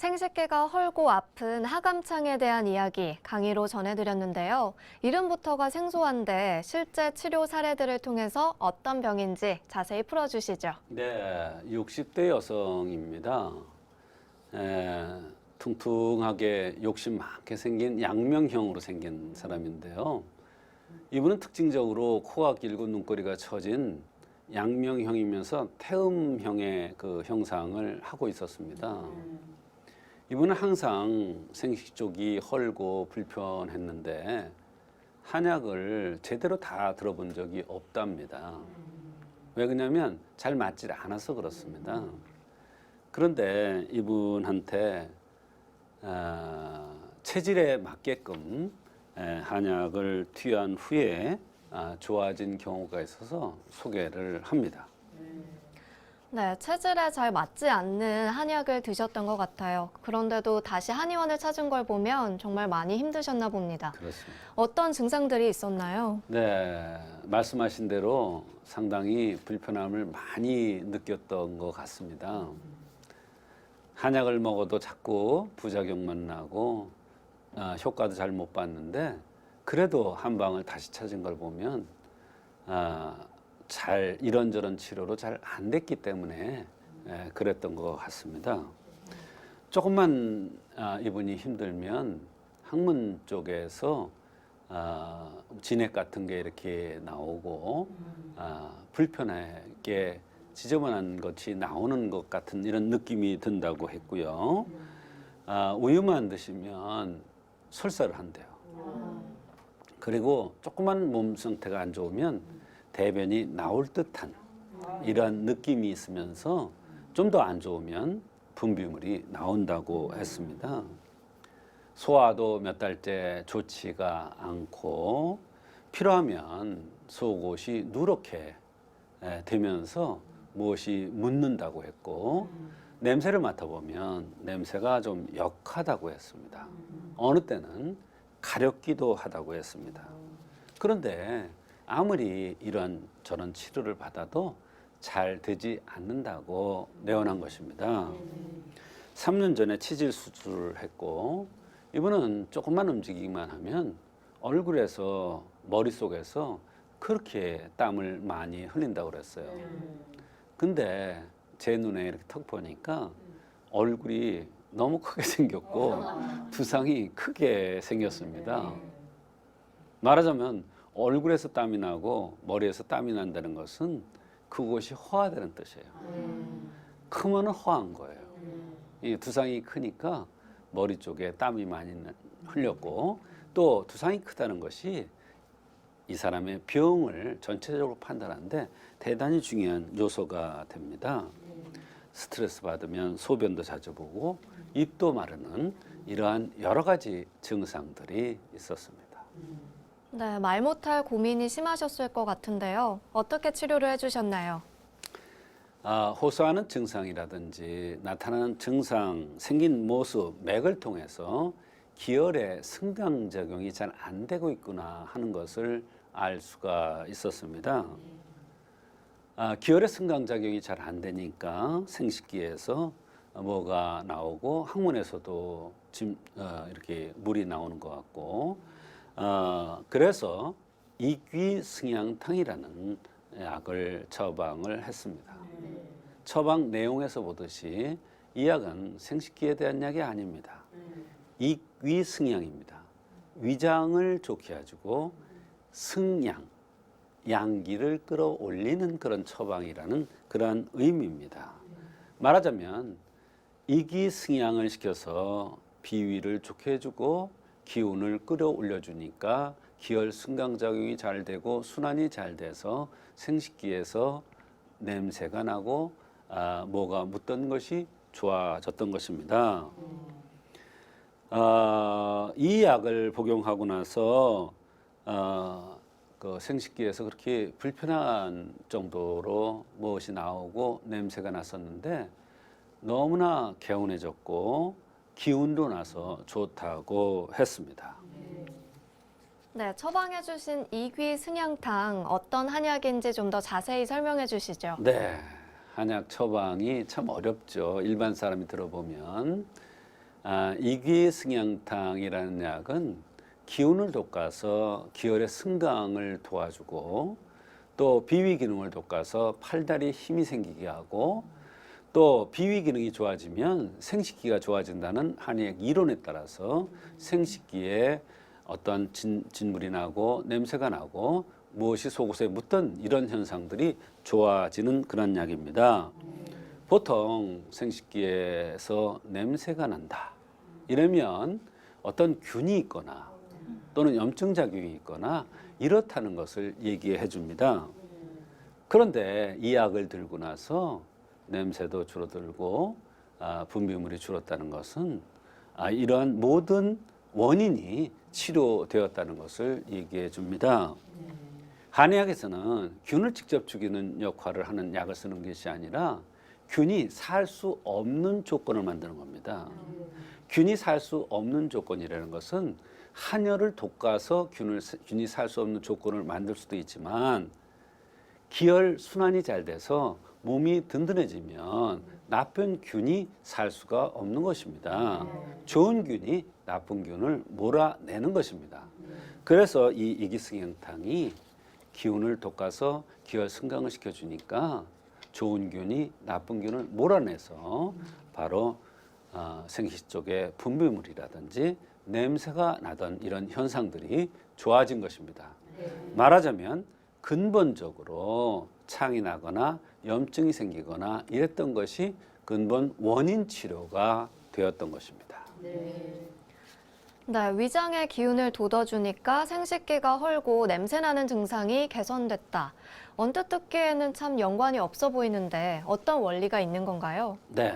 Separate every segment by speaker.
Speaker 1: 생식기가 헐고 아픈 하감창에 대한 이야기 강의로 전해드렸는데요. 이름부터가 생소한데 실제 치료 사례들을 통해서 어떤 병인지 자세히 풀어주시죠.
Speaker 2: 네, 60대 여성입니다. 퉁퉁하게 욕심 많게 생긴 양명형으로 생긴 사람인데요. 이분은 특징적으로 코가 길고 눈꼬리가 처진 양명형이면서 태음형의 그 형상을 하고 있었습니다. 이분은 항상 생식 쪽이 헐고 불편했는데 한약을 제대로 다 들어본 적이 없답니다. 왜 그러냐면 잘 맞질 않아서 그렇습니다. 그런데 이분한테 체질에 맞게끔 한약을 투여한 후에 좋아진 경우가 있어서 소개를 합니다.
Speaker 1: 네, 체질에 잘 맞지 않는 한약을 드셨던 것 같아요. 그런데도 다시 한의원을 찾은 걸 보면 정말 많이 힘드셨나 봅니다.
Speaker 2: 그렇습니다.
Speaker 1: 어떤 증상들이 있었나요?
Speaker 2: 네, 말씀하신 대로 상당히 불편함을 많이 느꼈던 것 같습니다. 한약을 먹어도 자꾸 부작용만 나고 효과도 잘 못 봤는데 그래도 한방을 다시 찾은 걸 보면 잘 이런저런 치료로 잘 안 됐기 때문에 그랬던 것 같습니다. 조금만 이분이 힘들면 항문 쪽에서 진액 같은 게 이렇게 나오고 불편하게 지저분한 것이 나오는 것 같은 이런 느낌이 든다고 했고요. 우유만 드시면 설사를 한대요. 그리고 조금만 몸 상태가 안 좋으면 대변이 나올 듯한 이런 느낌이 있으면서 좀 더 안 좋으면 분비물이 나온다고 했습니다. 소화도 몇 달째 좋지가 않고 필요하면 속옷이 누렇게 되면서 무엇이 묻는다고 했고 냄새를 맡아보면 냄새가 좀 역하다고 했습니다. 어느 때는 가렵기도 하다고 했습니다. 그런데 아무리 이런 저런 치료를 받아도 잘 되지 않는다고 내원한 것입니다. 3년 전에 치질 수술을 했고 이분은 조금만 움직이기만 하면 얼굴에서 머릿속에서 그렇게 땀을 많이 흘린다고 그랬어요. 근데 제 눈에 이렇게 턱 보니까 얼굴이 너무 크게 생겼고 두상이 크게 생겼습니다. 말하자면 얼굴에서 땀이 나고 머리에서 땀이 난다는 것은 그곳이 허하다는 뜻이에요. 크면 허한 거예요. 이 두상이 크니까 머리 쪽에 땀이 많이 흘렸고 또 두상이 크다는 것이 이 사람의 병을 전체적으로 판단하는데 대단히 중요한 요소가 됩니다. 스트레스 받으면 소변도 자주 보고 입도 마르는 이러한 여러 가지 증상들이 있었습니다.
Speaker 1: 네, 말 못할 고민이 심하셨을 것 같은데요. 어떻게 치료를 해주셨나요?
Speaker 2: 호소하는 증상이라든지 나타나는 증상, 생긴 모습, 맥을 통해서 기혈의 승강작용이 잘 안 되고 있구나 하는 것을 알 수가 있었습니다. 기혈의 승강작용이 잘 안 되니까 생식기에서 뭐가 나오고 항문에서도 이렇게 물이 나오는 것 같고 그래서 이귀승향탕이라는 약을 처방을 했습니다. 처방 내용에서 보듯이 이 약은 생식기에 대한 약이 아닙니다. 이귀승향입니다. 위장을 좋게 해주고 승양, 양기를 끌어올리는 그런 처방이라는 그러한 의미입니다. 말하자면 이기승양을 시켜서 비위를 좋게 해주고 기운을 끌어올려 주니까 기혈 승강작용이 잘 되고 순환이 잘 돼서 생식기에서 냄새가 나고 뭐가 묻던 것이 좋아졌던 것입니다. 이 약을 복용하고 나서 그 생식기에서 그렇게 불편한 정도로 무엇이 나오고 냄새가 났었는데 너무나 개운해졌고 기운도 나서 좋다고 했습니다.
Speaker 1: 네, 처방해주신 이귀승향탕 어떤 한약인지 좀 더 자세히 설명해 주시죠.
Speaker 2: 네, 한약 처방이 참 어렵죠. 일반 사람이 들어보면 이기승양탕이라는 약은 기운을 돋궈서 기혈의 승강을 도와주고 또 비위 기능을 돋궈서 팔다리에 힘이 생기게 하고 또 비위 기능이 좋아지면 생식기가 좋아진다는 한의학 이론에 따라서 생식기에 어떤 진물이 나고 냄새가 나고 무엇이 속옷에 묻던 이런 현상들이 좋아지는 그런 약입니다. 보통 생식기에서 냄새가 난다. 이러면 어떤 균이 있거나 또는 염증 작용이 있거나 이렇다는 것을 얘기해 줍니다. 그런데 이 약을 들고 나서 냄새도 줄어들고 분비물이 줄었다는 것은 이러한 모든 원인이 치료되었다는 것을 얘기해 줍니다. 한의학에서는 균을 직접 죽이는 역할을 하는 약을 쓰는 것이 아니라 균이 살 수 없는 조건을 만드는 겁니다. 균이 살 수 없는 조건이라는 것은 한열을 돋궈서 균이 살 수 없는 조건을 만들 수도 있지만 기혈 순환이 잘 돼서 몸이 든든해지면 나쁜 균이 살 수가 없는 것입니다. 좋은 균이 나쁜 균을 몰아내는 것입니다. 그래서 이 이기승양탕이 기운을 돋궈서 기혈 승강을 시켜주니까 좋은 균이 나쁜 균을 몰아내서 바로 생식 쪽의 분비물이라든지 냄새가 나던 이런 현상들이 좋아진 것입니다. 말하자면 근본적으로 창이 나거나 염증이 생기거나 이랬던 것이 근본 원인 치료가 되었던 것입니다.
Speaker 1: 네, 위장의 기운을 돋워주니까 생식기가 헐고 냄새나는 증상이 개선됐다. 언뜻 듣기에는 참 연관이 없어 보이는데 어떤 원리가 있는 건가요?
Speaker 2: 네.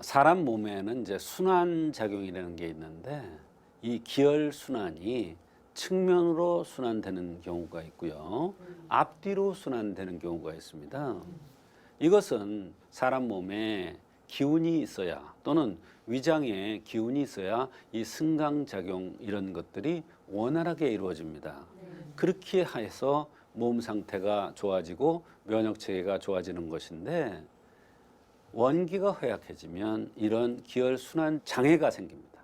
Speaker 2: 사람 몸에는 이제 순환 작용이라는 게 있는데 이 기혈 순환이 측면으로 순환되는 경우가 있고요. 앞뒤로 순환되는 경우가 있습니다. 이것은 사람 몸에 기운이 있어야 또는 위장에 기운이 있어야 이 승강작용 이런 것들이 원활하게 이루어집니다. 그렇게 해서 몸 상태가 좋아지고 면역체계가 좋아지는 것인데 원기가 허약해지면 이런 기혈순환 장애가 생깁니다.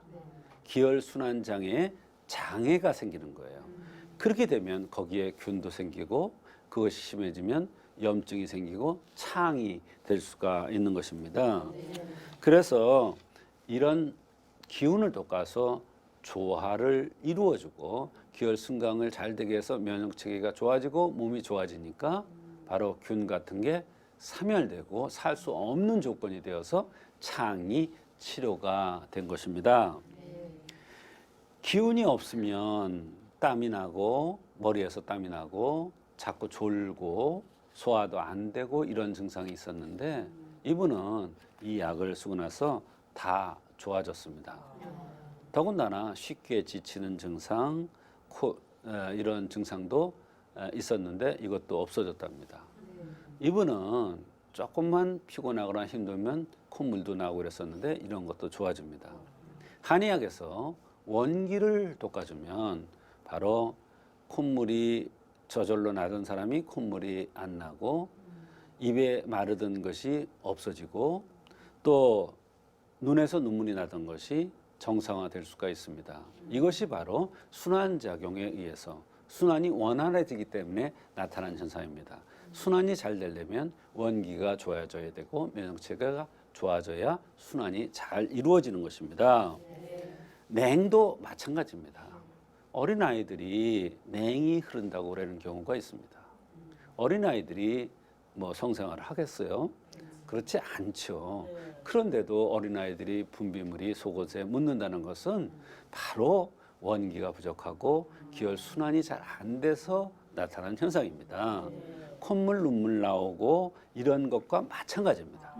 Speaker 2: 기혈순환 장애에 장애가 생기는 거예요. 그렇게 되면 거기에 균도 생기고 그것이 심해지면 염증이 생기고 창이 될 수가 있는 것입니다. 그래서 이런 기운을 돋궈서 조화를 이루어주고 기혈 승강을 잘 되게 해서 면역 체계가 좋아지고 몸이 좋아지니까 바로 균 같은 게 사멸되고 살 수 없는 조건이 되어서 창이 치료가 된 것입니다. 기운이 없으면 땀이 나고 머리에서 땀이 나고 자꾸 졸고 소화도 안 되고 이런 증상이 있었는데 이분은 이 약을 쓰고 나서 다 좋아졌습니다. 더군다나 쉽게 지치는 증상, 이런 증상도 있었는데 이것도 없어졌답니다. 이분은 조금만 피곤하거나 힘들면 콧물도 나고 그랬었는데 이런 것도 좋아집니다. 한의학에서 원기를 돋궈주면 바로 콧물이 저절로 나던 사람이 콧물이 안 나고 입에 마르던 것이 없어지고 또 눈에서 눈물이 나던 것이 정상화될 수가 있습니다. 이것이 바로 순환작용에 의해서 순환이 원활해지기 때문에 나타난 현상입니다. 순환이 잘 되려면 원기가 좋아져야 되고 면역체계가 좋아져야 순환이 잘 이루어지는 것입니다. 냉도 마찬가지입니다. 어린아이들이 냉이 흐른다고 그러는 경우가 있습니다. 어린아이들이 뭐 성생활을 하겠어요? 그렇지 않죠. 그런데도 어린아이들이 분비물이 속옷에 묻는다는 것은 바로 원기가 부족하고 기혈 순환이 잘 안 돼서 나타난 현상입니다. 콧물, 눈물 나오고 이런 것과 마찬가지입니다.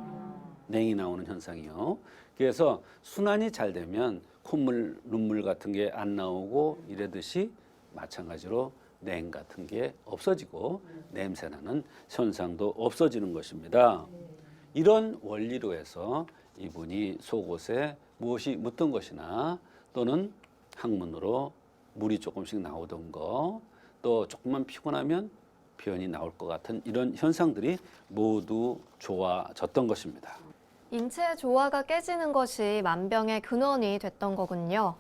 Speaker 2: 냉이 나오는 현상이요. 그래서 순환이 잘 되면 콧물, 눈물 같은 게 안 나오고 이러듯이 마찬가지로 냉 같은 게 없어지고 냄새나는 현상도 없어지는 것입니다. 이런 원리로 해서 이분이 속옷에 무엇이 묻던 것이나 또는 항문으로 물이 조금씩 나오던 거, 또 조금만 피곤하면 변이 나올 것 같은 이런 현상들이 모두 좋아졌던 것입니다.
Speaker 1: 인체 조화가 깨지는 것이 만병의 근원이 됐던 거군요.